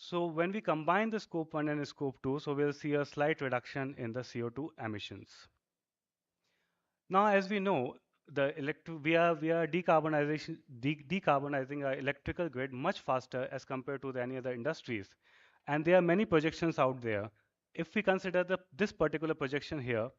So when we combine the scope 1 and scope 2, so we'll see a slight reduction in the CO2 emissions. Now, as we know, we are decarbonizing our electrical grid much faster as compared to any other industries, and there are many projections out there. If we consider this particular projection here,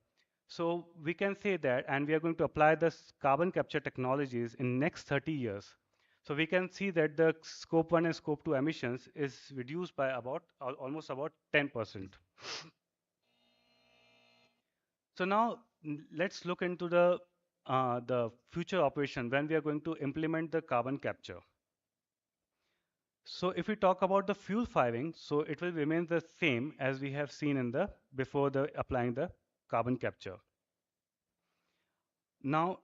so we can say that, and we are going to apply this carbon capture technologies in next 30 years. So we can see that the scope 1 and scope 2 emissions is reduced by almost about 10%. So now let's look into the future operation when we are going to implement the carbon capture. So if we talk about the fuel firing, so it will remain the same as we have seen in the before the applying the carbon capture. Now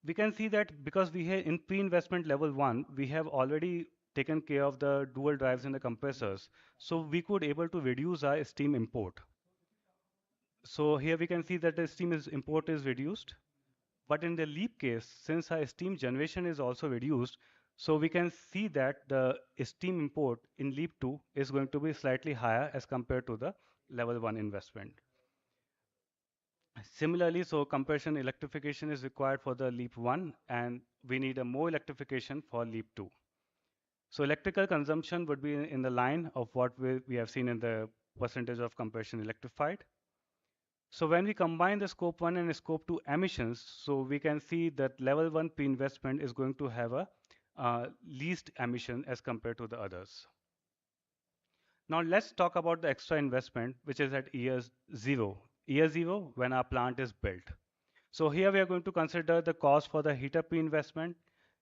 we can see that because we have in pre-investment level 1, we have already taken care of the dual drives in the compressors. So we could able to reduce our steam import. So here we can see that the steam import is reduced. But in the leap case, since our steam generation is also reduced, so we can see that the steam import in leap 2 is going to be slightly higher as compared to the level 1 investment. Similarly, so compression electrification is required for the leap 1 and we need a more electrification for leap 2. So electrical consumption would be in the line of what we have seen in the percentage of compression electrified. So when we combine the scope 1 and scope 2 emissions, so we can see that level 1 pre-investment is going to have a least emission as compared to the others. Now let's talk about the extra investment, which is at year 0. Year 0 when our plant is built. So here we are going to consider the cost for the heater pre-investment,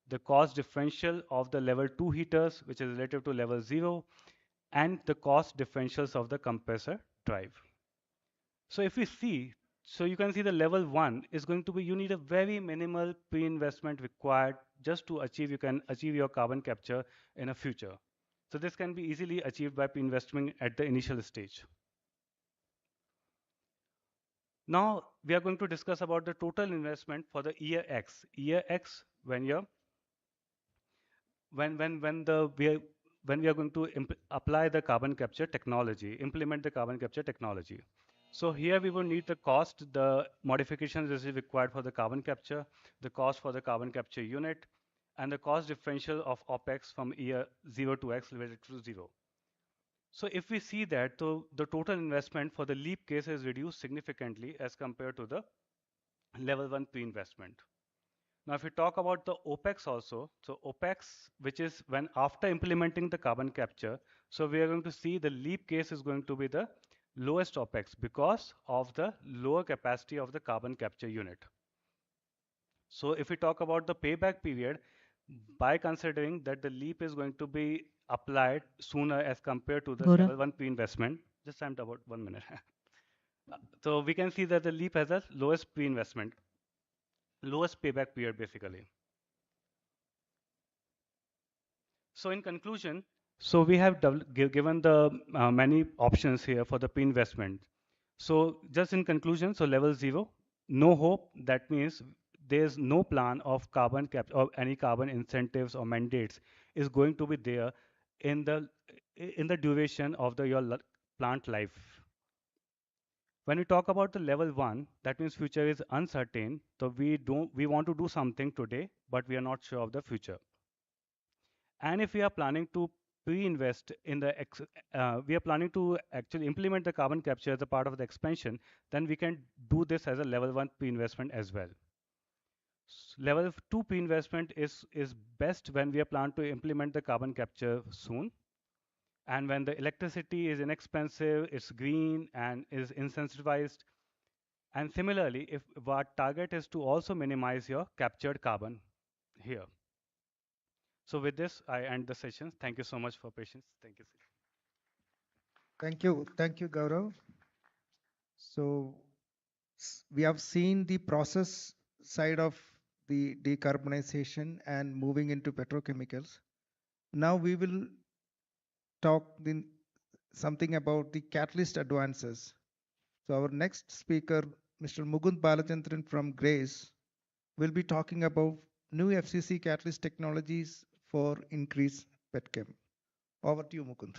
the cost differential of the level 2 heaters, which is relative to level 0, and the cost differentials of the compressor drive. So if we see, so you can see the level 1 is going to be, you need a very minimal pre-investment required just to achieve, you can achieve your carbon capture in a future. So this can be easily achieved by pre-investment at the initial stage. Now we are going to discuss about the total investment for the year X. Year X when you're when the when we are going to apply the carbon capture technology, implement the carbon capture technology. So here we will need the cost, the modifications is required for the carbon capture, the cost for the carbon capture unit, and the cost differential of OPEX from year 0 to X related to 0. So if we see that, so the total investment for the leap case is reduced significantly as compared to the level 1 pre-investment. Now, if we talk about the OPEX also, so OPEX, which is when after implementing the carbon capture, so we are going to see the leap case is going to be the lowest OPEX because of the lower capacity of the carbon capture unit. So if we talk about the payback period, by considering that the leap is going to be applied sooner as compared to the Gaurav, level 1 pre-investment, just time about 1 minute. So we can see that the leap has a lowest pre-investment, lowest payback period basically. So in conclusion, so we have given the many options here for the pre-investment. So just in conclusion, so level 0, no hope. That means there's no plan of carbon cap or any carbon incentives or mandates is going to be there in the duration of your plant life. When we talk about the level 1, that means future is uncertain. So we want to do something today, but we are not sure of the future. And if we are planning to pre-invest in we are planning to actually implement the carbon capture as a part of the expansion, then we can do this as a level 1 pre-investment as well. Level 2 pre-investment is best when we are planning to implement the carbon capture soon. And when the electricity is inexpensive, it's green and is incentivized. And similarly, if our target is to also minimize your captured carbon here. So with this, I end the session. Thank you so much for patience. Thank you. Thank you, Gaurav. So we have seen the process side of the decarbonization and moving into petrochemicals. Now we will talk something about the catalyst advances. So our next speaker, Mr. Mukund Balachandran from Grace, will be talking about new FCC catalyst technologies for increased petchem. Over to you, Mukund.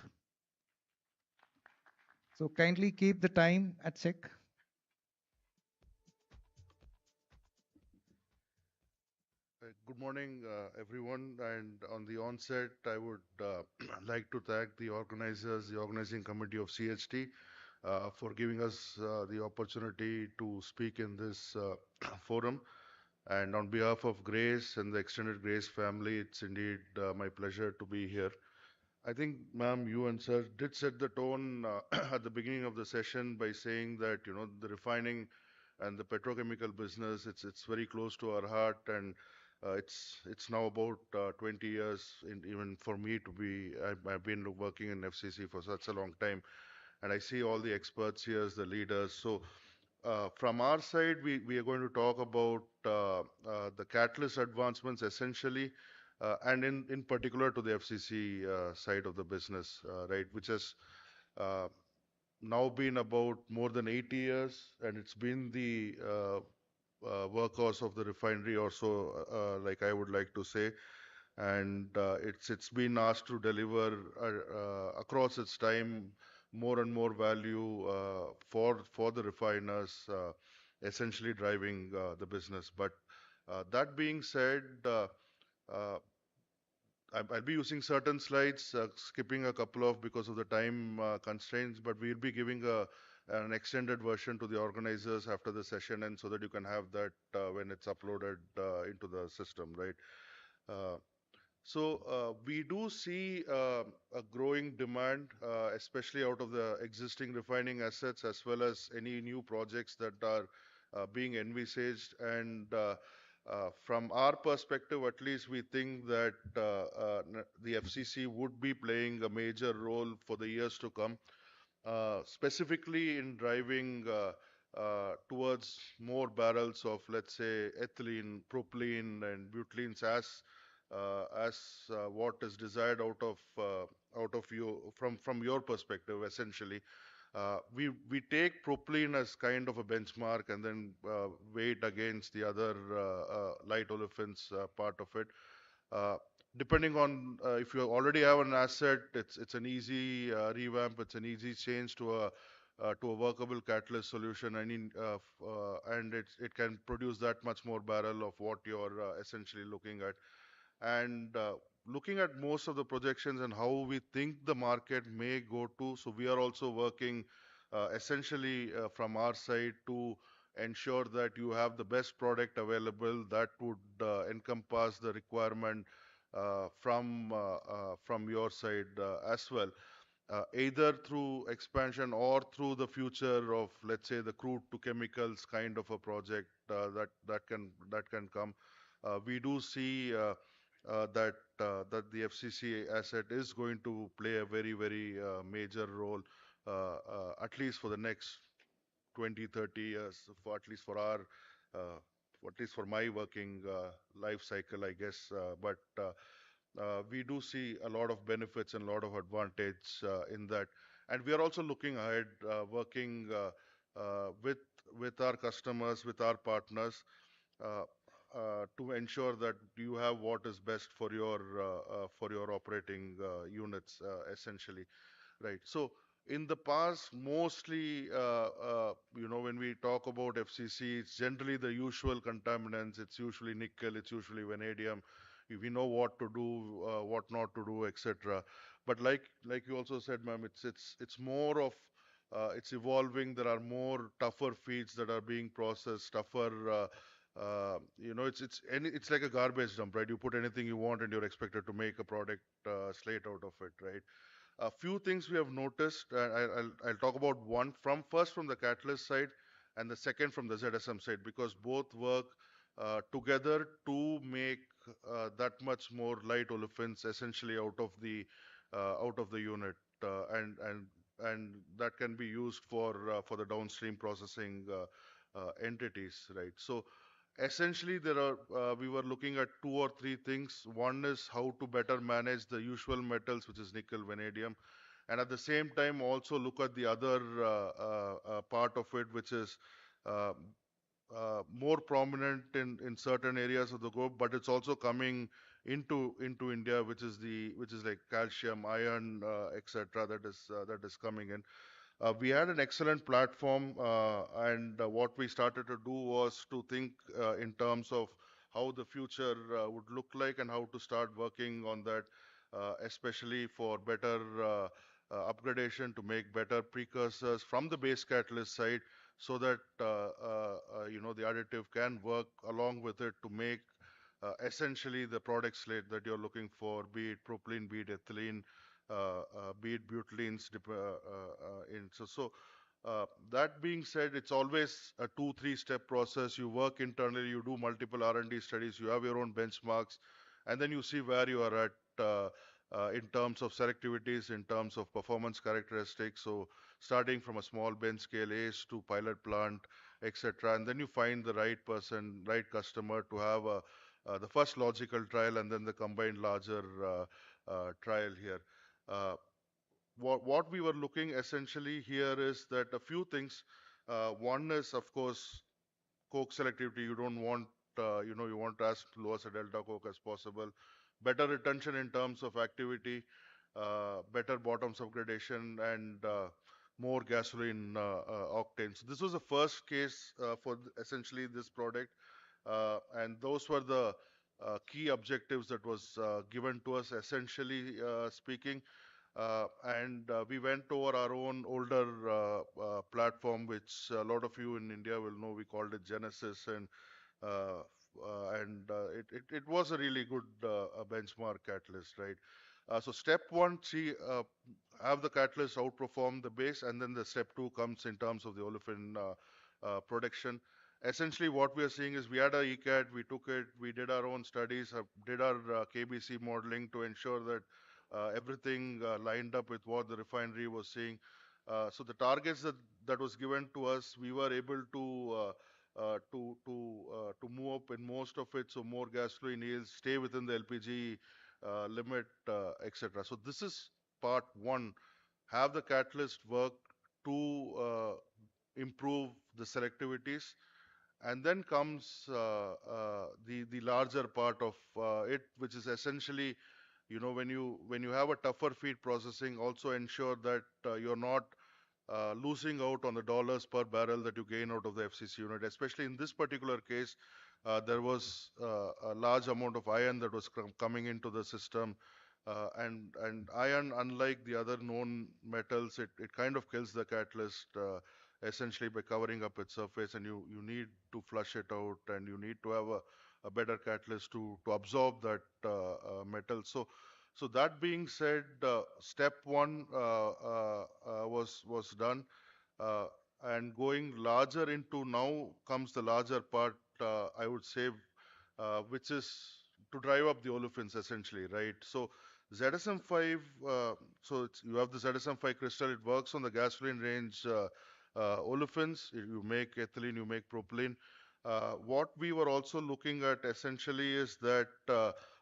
So kindly keep the time at check. Good morning, everyone. And on the onset, I would like to thank the organizers, the organizing committee of CHT, for giving us the opportunity to speak in this forum. And on behalf of Grace and the extended Grace family, it's indeed my pleasure to be here. I think, ma'am, you and sir did set the tone at the beginning of the session by saying that, the refining and the petrochemical business, it's very close to our heart, and it's now about 20 years, even for me to be, I've been working in FCC for such a long time, and I see all the experts here as the leaders. So from our side, we are going to talk about the catalyst advancements essentially, and in particular to the FCC side of the business, right, which has uh, now been about more than 80 years, and it's been the workhorse of the refinery, or so, like I would like to say, and it's been asked to deliver across its time more and more value for the refiners, essentially driving the business. But that being said, uh, I'll be using certain slides, skipping a couple of because of the time constraints, but we'll be giving an extended version to the organizers after the session, and so that you can have that when it's uploaded into the system, right? Uh, we do see a growing demand, especially out of the existing refining assets, as well as any new projects that are being envisaged. And from our perspective, at least, we think that the FCC would be playing a major role for the years to come, specifically in driving towards more barrels of, let's say, ethylene, propylene, and butylenes as what is desired out of you from your perspective, essentially. We take propylene as kind of a benchmark and then weigh it against the other light olefins part of it. Uh, Depending on if you already have an asset, it's an easy revamp, it's an easy change to a workable catalyst solution. I mean, and it can produce that much more barrel of what you're essentially looking at. And looking at most of the projections and how we think the market may go to, so we are also working essentially from our side to ensure that you have the best product available that would encompass the requirement from your side as well, either through expansion or through the future of, let's say, the crude to chemicals kind of a project that can come. We do see that the FCC asset is going to play a very major role, at least for the next 20, 30 years, for at least for our, at least for my working life cycle, I guess. But we do see a lot of benefits and a lot of advantage in that. And we are also looking ahead, working with our customers, with our partners, uh, to ensure that you have what is best for your operating units, essentially. Right. So in the past, mostly, when we talk about FCC, it's generally the usual contaminants. It's usually nickel. It's usually vanadium. We know what to do, what not to do, etc. But like you also said, ma'am, it's more of it's evolving. There are more tougher feeds that are being processed, tougher. It's like a garbage dump, right? You put anything you want, and you're expected to make a product slate out of it, right? A few things we have noticed. I'll talk about one from the catalyst side, and the second from the ZSM side, because both work together to make that much more light olefins essentially out of the unit, and that can be used for the downstream processing entities, right? So essentially, we were looking at two or three things. One is how to better manage the usual metals, which is nickel, vanadium, and at the same time also look at the other part of it, which is uh, more prominent in certain areas of the globe, but it's also coming into India, which is like calcium, iron, etc. That is coming in. We had an excellent platform, and what we started to do was to think in terms of how the future would look like and how to start working on that, especially for better upgradation to make better precursors from the base catalyst side, so that the additive can work along with it to make essentially the product slate that you're looking for, be it propylene, be it ethylene, be it butylenes. That being said, it's always a 2-3 step process. You work internally, you do multiple R&D studies, you have your own benchmarks, and then you see where you are at in terms of selectivities, in terms of performance characteristics. So starting from a small bench scale ACE to pilot plant, etc., and then you find the right person, right customer to have the first logical trial and then the combined larger trial here. Uh, what we were looking essentially here is that a few things. One is, of course, coke selectivity. You don't want, you want as low as a delta coke as possible. Better retention in terms of activity, better bottoms of gradation, and more gasoline octane. So this was the first case for essentially this product, and those were the key objectives that was given to us, essentially speaking. And we went over our own older platform, which a lot of you in India will know. We called it Genesis, uh, it was a really good benchmark catalyst, right? So step one, see, have the catalyst outperform the base, and then the step two comes in terms of the olefin production. Essentially, what we are seeing is we had a ECAT, we took it, we did our own studies, did our KBC modeling to ensure that everything lined up with what the refinery was seeing. So the targets that was given to us, we were able to move up in most of it. So more gasoline yields, stay within the LPG limit, etc. So this is part one. Have the catalyst work to improve the selectivities, and then comes the larger part of it, which is essentially, when you have a tougher feed processing, also ensure that you're not losing out on the dollars per barrel that you gain out of the FCC unit. Especially in this particular case, there was a large amount of iron that was coming into the system. And iron, unlike the other known metals, it kind of kills the catalyst essentially by covering up its surface, and you need to flush it out, and you need to have a better catalyst to absorb that metal. So that being said, step one was done, uh, and going larger into now comes the larger part. I would say, which is to drive up the olefins essentially, right? So ZSM5, you have the ZSM5 crystal. It works on the gasoline range olefins. You make ethylene, you make propylene. What we were also looking at essentially is that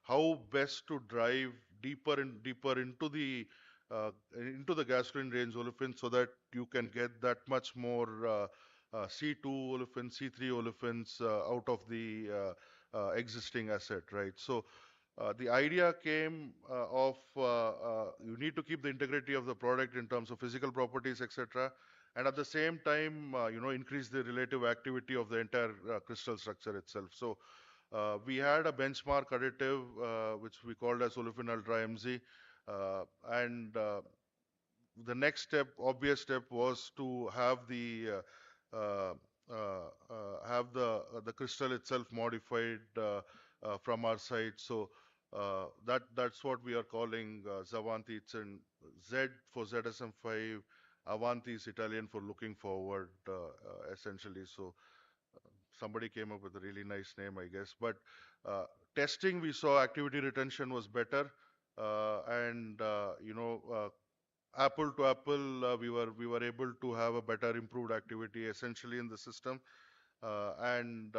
how best to drive deeper and deeper into the gasoline range olefins, so that you can get that much more C2 olefins, C3 olefins out of the existing asset, right? So the idea came of you need to keep the integrity of the product in terms of physical properties, etc., and at the same time, increase the relative activity of the entire crystal structure itself. So we had a benchmark additive which we called as olefin ultra MZ, and the next step, obvious step, was to have the crystal itself modified from our side. So that's what we are calling Zavanti. It's in Z for ZSM5. Avanti is Italian for looking forward, essentially. So somebody came up with a really nice name, I guess. But testing, we saw activity retention was better, and apple to apple, we were able to have a better improved activity essentially in the system. And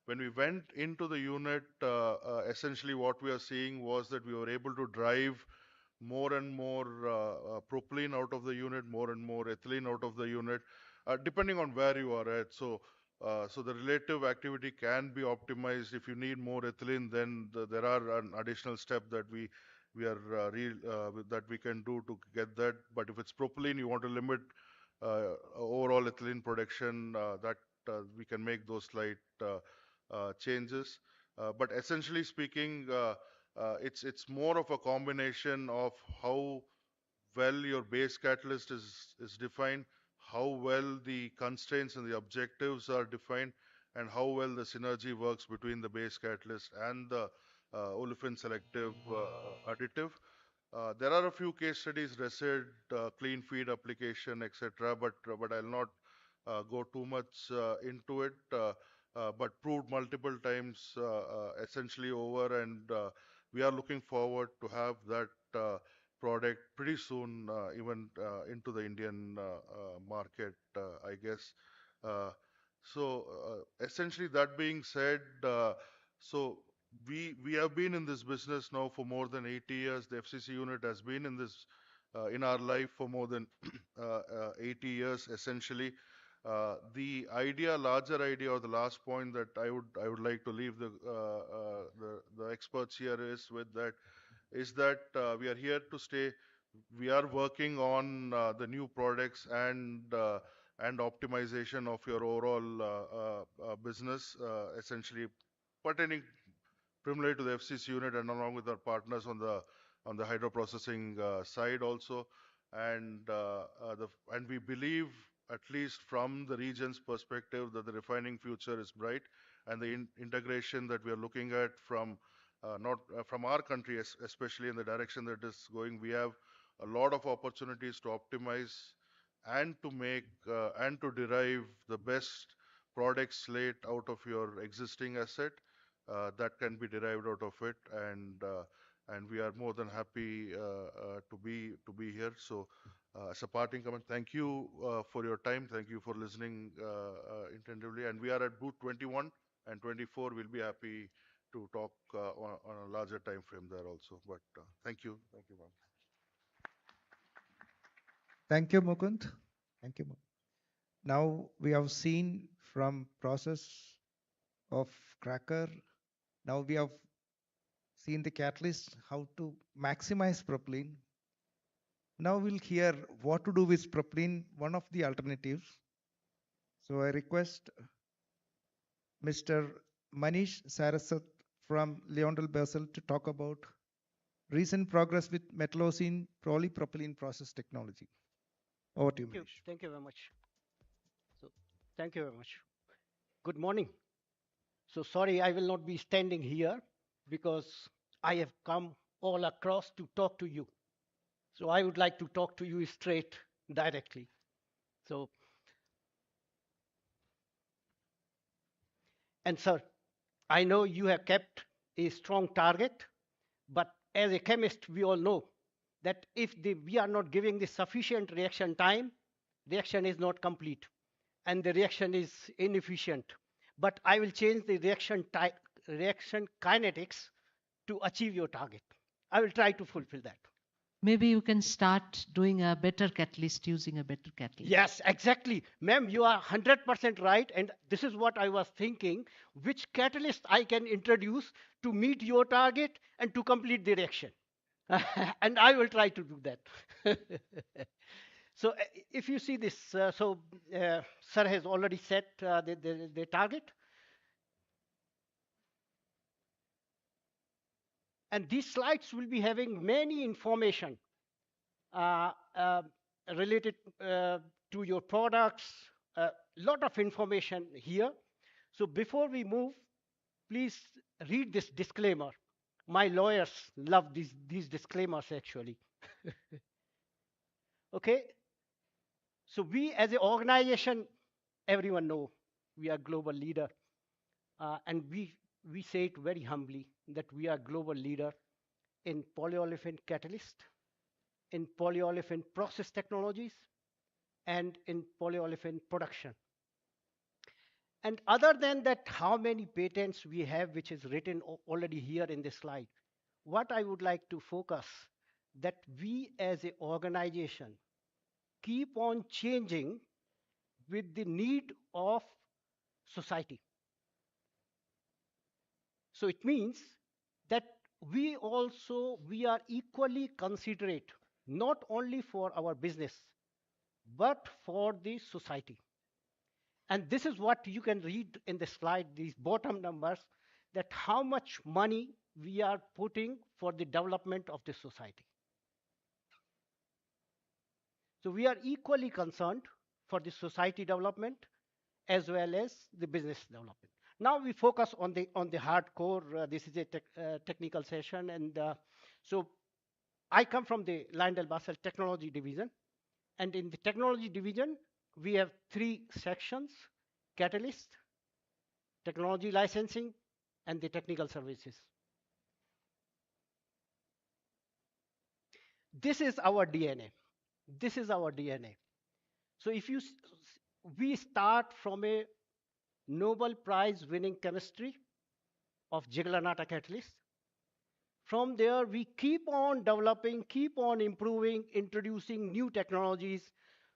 when we went into the unit, essentially what we are seeing was that we were able to drive more and more propylene out of the unit, more and more ethylene out of the unit, depending on where you are at. So the relative activity can be optimized. If you need more ethylene, then there are an additional step that we are that we can do to get that. But if it's propylene, you want to limit overall ethylene production, that we can make those slight changes. But essentially speaking, it's more of a combination of how well your base catalyst is defined, how well the constraints and the objectives are defined, and how well the synergy works between the base catalyst and the olefin selective additive. There are a few case studies, resid, clean feed application, etc., but I'll not go too much into it. But proved multiple times, essentially over, and we are looking forward to have that product pretty soon, even into the Indian market, I guess. Uh, Essentially, that being said, so we have been in this business now for more than 80 years. The FCC unit has been in this in our life for more than 80 years, essentially. The larger idea, or the last point that I would like to leave the experts here is that we are here to stay. We are working on the new products and optimization of your overall business, essentially pertaining primarily to the FCC unit and along with our partners on the hydroprocessing side also. And we believe, at least from the region's perspective, that the refining future is bright, and the integration that we are looking at from not from our country, especially in the direction that is going, we have a lot of opportunities to optimize and to make and to derive the best product slate out of your existing asset that can be derived out of it, and we are more than happy to be here. So, as a parting comment, thank you for your time. Thank you for listening attentively. And we are at booth 21 and 24. We'll be happy to talk on a larger time frame there also. But thank you, ma'am. Thank you, Mukund. Thank you. Now we have seen from process of cracker. Now we have seen the catalyst, how to maximize propylene. Now we'll hear what to do with propylene, one of the alternatives. So I request Mr. Manish Sarasat from LyondellBasell to talk about recent progress with metallocene polypropylene process technology. Over to you, Thank you. Manish. Thank you very much. So, thank you very much. Good morning. So, sorry, I will not be standing here because I have come all across to talk to you. So, I would like to talk to you straight, directly. So, and sir, I know you have kept a strong target, but as a chemist, we all know that if we are not giving the sufficient reaction time, reaction is not complete and the reaction is inefficient. But I will change the reaction kinetics to achieve your target. I will try to fulfill that. Maybe you can start doing a better catalyst, using a better catalyst. Yes, exactly. Ma'am, you are 100% right. And this is what I was thinking. Which catalyst I can introduce to meet your target and to complete the reaction? And I will try to do that. So if you see this, Sir has already set the target. And these slides will be having many information uh, uh, related to your products, a lot of information here. So before we move, please read this disclaimer. My lawyers love these disclaimers actually. Okay. So we as an organization, everyone know we are global leader. And we say it very humbly that we are global leader in polyolefin catalyst, in polyolefin process technologies, and in polyolefin production. And other than that, how many patents we have, which is written already here in this slide, what I would like to focus that we as an organization keep on changing with the need of society. So it means that we are equally considerate, not only for our business, but for the society. And this is what you can read in the slide, these bottom numbers, that how much money we are putting for the development of the society. So we are equally concerned for the society development as well as the business development. Now we focus on the hardcore. This is a technical session, and so I come from the LyondellBasell Technology Division, and in the Technology Division we have three sections: catalyst, technology licensing, and the technical services. This is our DNA. This is our DNA. So if you, we start from a Nobel Prize winning chemistry of Jiglanata catalyst. From there, we keep on developing, keep on improving, introducing new technologies.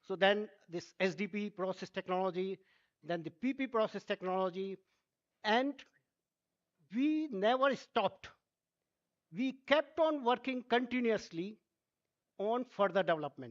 So then this SDP process technology, then the PP process technology, and we never stopped. We kept on working continuously on further development.